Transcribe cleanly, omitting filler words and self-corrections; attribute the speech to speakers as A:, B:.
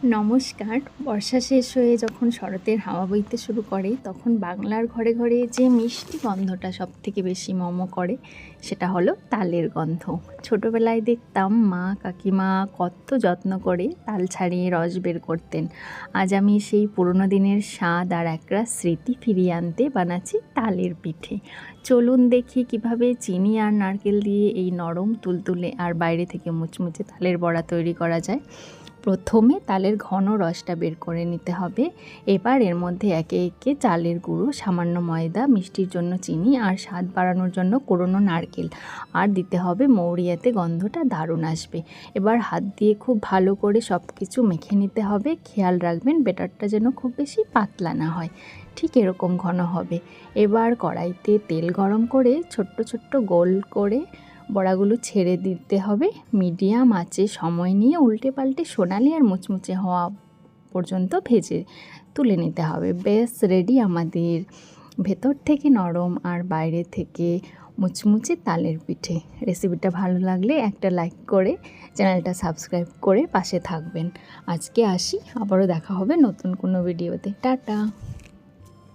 A: নমস্কার। বর্ষা শেষ হয়ে যখন শরতের হাওয়া বইতে শুরু করে তখন বাংলার ঘরে ঘরে যে মিষ্টি গন্ধটা সবথেকে বেশি করে সেটা হলো তালের গন্ধ। ছোটোবেলায় দেখতাম মা কাকিমা কত যত্ন করে তাল ছাড়িয়ে রস বের করতেন। আজ আমি সেই পুরনো দিনের স্বাদ আর একরা স্মৃতি ফিরিয়ে আনতে বানাচ্ছি তালের পিঠে। চলুন দেখি কিভাবে চিনি আর নারকেল দিয়ে এই নরম তুলতুলে আর বাইরে থেকে মুচমুচে তালের বড়া তৈরি করা যায়। প্রথমে তালের ঘন রসটা বের করে নিতে হবে। এবার এর মধ্যে একে একে চালের গুঁড়ো, সামান্য ময়দা, মিষ্টির জন্য চিনি আর স্বাদ বাড়ানোর জন্য কোরানো নারকেল আর দিতে হবে মৌরি, এতে গন্ধটা দারুণ আসবে। এবার হাত দিয়ে খুব ভালো করে সব কিছু মেখে নিতে হবে। খেয়াল রাখবেন ব্যাটারটা যেন খুব বেশি পাতলা না হয়, ঠিক এরকম ঘন হবে। এবার কড়াইতে তেল গরম করে ছোট্ট ছোট্ট গোল করে বড়াগুলো ছেড়ে দিতে হবে। মিডিয়াম আঁচে সময় নিয়ে উল্টে পাল্টে সোনালি আর মুচমুচে হওয়া পর্যন্ত ভেজে তুলে নিতে হবে। বেশ রেডি আমাদের ভেতর থেকে নরম আর বাইরে থেকে মুচমুচে তালের পিঠে। রেসিপিটা ভালো লাগলে একটা লাইক করে চ্যানেলটা সাবস্ক্রাইব করে পাশে থাকবেন। আজকে আসি, আবারও দেখা হবে নতুন কোনো ভিডিওতে। টাটা।